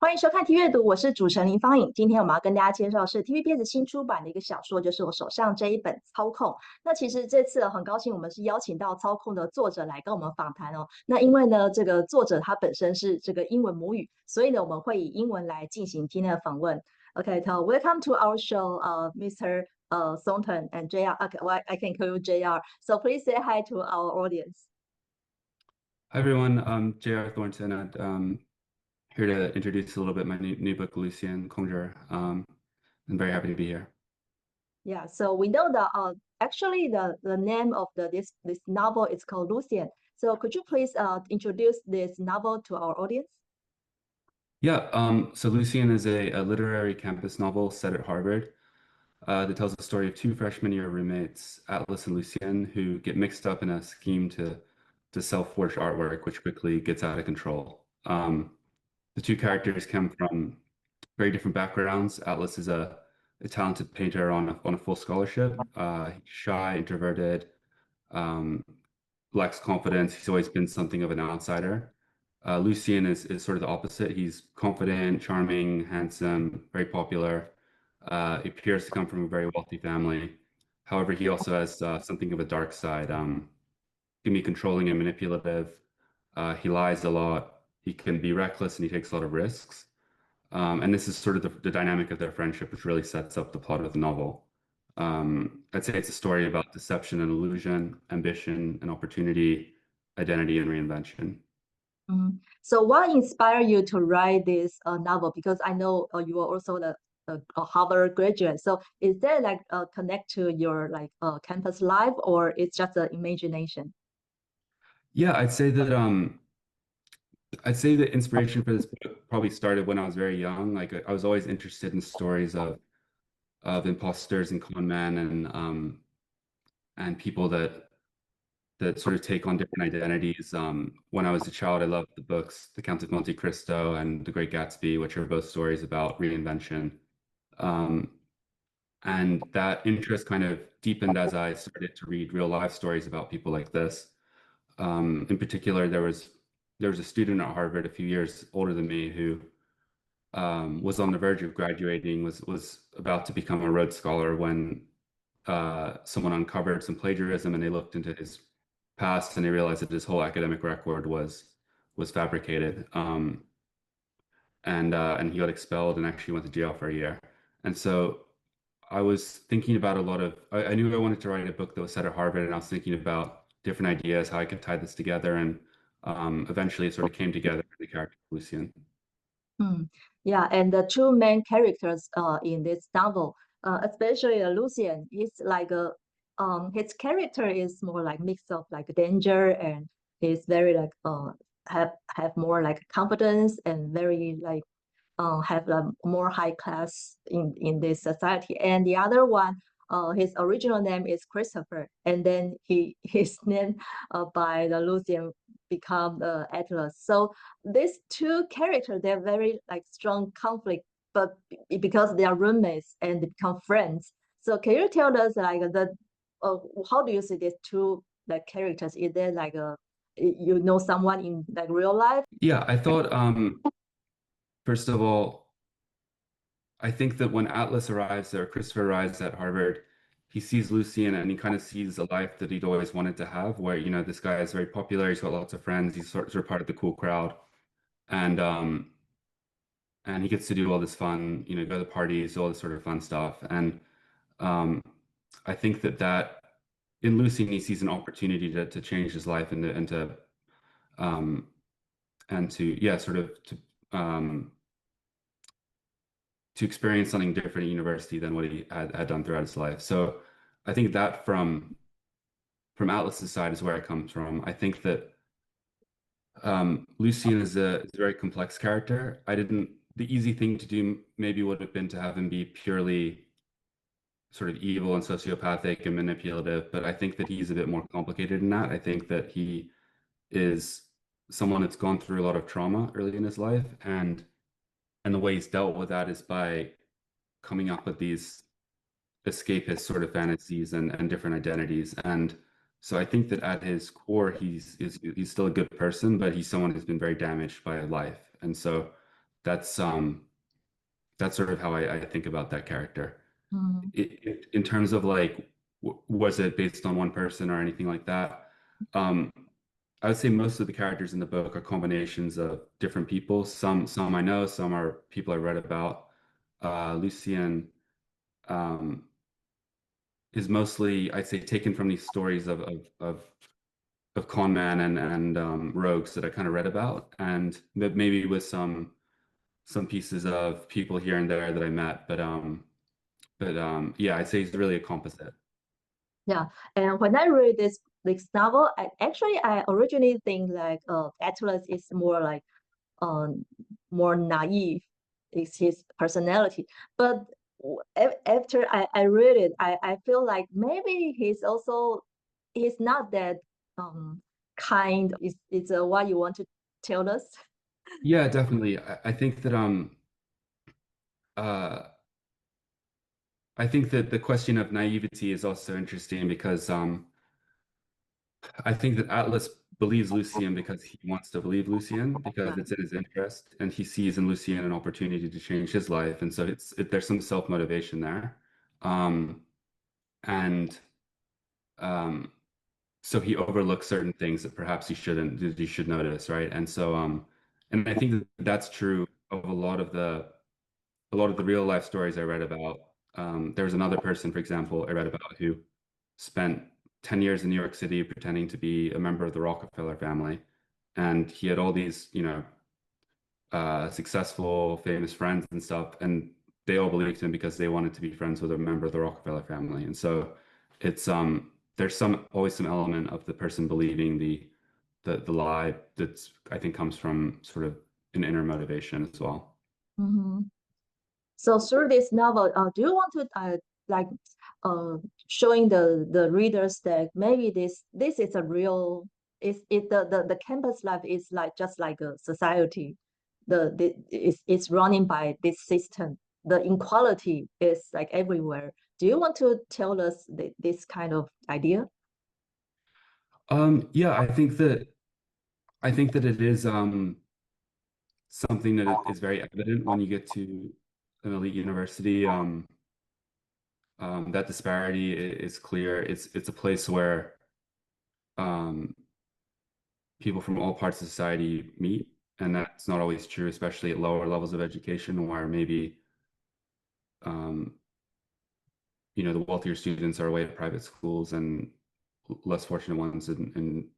欢迎收看 T 阅读，我是主持人林芳颖。今天我们要跟大家介绍的是 TVBS 新出版的一个小说，就是我手上这一本《操控》。那其实这次很高兴，我们是邀请到《操控》的作者来跟我们访谈哦。那因为呢，这个作者他本身是这个英文母语，所以呢，我们会以英文来进行今天的访问。Okay, so welcome to our show, Mr. Thornton and JR. Okay, well, I can call you JR. So please say hi to our audience. Hi everyone, I'm J.R. Thornton, and here to introduce a little bit my new book, Lucien. I'm very happy to be here. Yeah, so we know that actually the name of this novel is called Lucien. So could you please introduce this novel to our audience? Yeah, so Lucien is a literary campus novel set at Harvard that tells the story of two freshman year roommates, Atlas and Lucien, who get mixed up in a scheme to sell forged artwork, which quickly gets out of control. The two characters come from very different backgrounds. Atlas is a talented painter on a full scholarship. He's shy, introverted, um, lacks confidence. He's always been something of an outsider. Lucien is sort of the opposite. He's confident, charming, handsome, very popular. He appears to come from a very wealthy family. However, he also has something of a dark side. He can be controlling and manipulative. He lies a lot. He can be reckless and he takes a lot of risks. And this is sort of the dynamic of their friendship, which really sets up the plot of the novel. I'd say it's a story about deception and illusion, ambition and opportunity, identity and reinvention. So what inspired you to write this novel? Because I know you are also a Harvard graduate. So is there like a connect to your campus life, or it's just an imagination? Yeah, I'd say the inspiration for this book probably started when I was very young. Like I was always interested in stories of imposters and con men and people that sort of take on different identities. When I was a child, I loved the books The Count of Monte Cristo and The Great Gatsby, which are both stories about reinvention. And that interest kind of deepened as I started to read real life stories about people like this. In particular, there was a student at Harvard a few years older than me who was on the verge of graduating, was about to become a Rhodes Scholar when someone uncovered some plagiarism, and they looked into his past and they realized that his whole academic record was fabricated. And he got expelled and actually went to jail for a year. And so I was thinking about I knew I wanted to write a book that was set at Harvard, and I was thinking about different ideas, how I could tie this together, and eventually it sort of came together in the character of Lucien. Yeah, and the two main characters in this novel, especially Lucien, he's like his character is more like mix of like danger, and he's very like have more like confidence and very like have a more high class in this society. And the other one, his original name is Christopher, and then his name by the Lucien become Atlas. So these two characters, they're very like strong conflict, but because they are roommates and they become friends. So can you tell us like how do you see these two like characters? Is there like you know someone in like real life? Yeah, I thought first of all, I think that when Atlas arrives or Christopher arrives at Harvard, he sees Lucien and he kind of sees a life that he'd always wanted to have, where, this guy is very popular, he's got lots of friends, he's sort of part of the cool crowd. And he gets to do all this fun, go to parties, all this sort of fun stuff. And I think that in Lucien, he sees an opportunity to change his life and to experience something different at university than what he had done throughout his life. So I think that from Atlas's side is where it comes from. I think that Lucien is a very complex character. The easy thing to do maybe would have been to have him be purely sort of evil and sociopathic and manipulative, but I think that he's a bit more complicated than that. I think that he is someone that's gone through a lot of trauma early in his life, and the way he's dealt with that is by coming up with these escapist sort of fantasies and different identities. And so I think that at his core, he's still a good person, but he's someone who's been very damaged by life. And so that's sort of how I think about that character. Mm. In terms of like, was it based on one person or anything like that? I would say most of the characters in the book are combinations of different people. Some I know, some are people I read about. Lucien is mostly, I'd say, taken from these stories of con man and rogues that I kind of read about, and maybe with some pieces of people here and there that I met. But yeah, I'd say he's really a composite. Yeah, and when I read this novel, I originally think like Atlas is more like more naive, is his personality. But after I read it, I feel like maybe he's not that kind. Is what you want to tell us? Yeah, definitely. I think that I think that the question of naivety is also interesting because I think that Atlas believes Lucien because he wants to believe Lucien, because it's in his interest, and he sees in Lucien an opportunity to change his life, and so there's some self-motivation there, and so he overlooks certain things that perhaps he shouldn't. He should notice, right? And so and I think that's true of a lot of the real life stories I read about. There was another person, for example, I read about who spent 10 years in New York City pretending to be a member of the Rockefeller family. And he had all these, successful, famous friends and stuff. And they all believed him because they wanted to be friends with a member of the Rockefeller family. And so it's, there's always some element of the person believing the lie that's, I think, comes from sort of an inner motivation as well. Mm-hmm. So through this novel, do you want to showing the readers that maybe this is a real, the campus life is like just like a society, it's running by this system. The inequality is like everywhere. Do you want to tell us this kind of idea? Yeah, I think that it is something that is very evident when you get to an elite university. That disparity is clear. It's a place where people from all parts of society meet, and that's not always true, especially at lower levels of education, where maybe the wealthier students are away at private schools and less fortunate ones in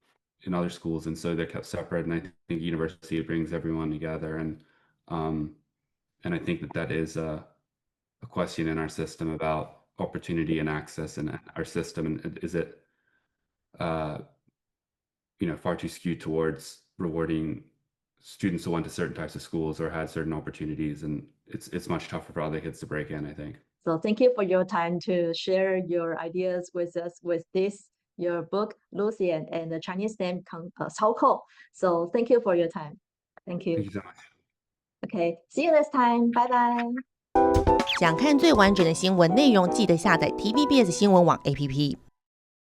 other schools, and so they're kept separate. And I think university brings everyone together, and I think that is a question in our system about opportunity and access in our system, and is it far too skewed towards rewarding students who went to certain types of schools or had certain opportunities, and it's much tougher for other kids to break in, I think. So thank you for your time to share your ideas with us with your book, Lucien, and the Chinese name, 操控. So thank you for your time. Thank you. Thank you so much. Okay, see you next time. Bye bye. 想看最完整的新闻内容，记得下载 TVBS 新闻网 APP。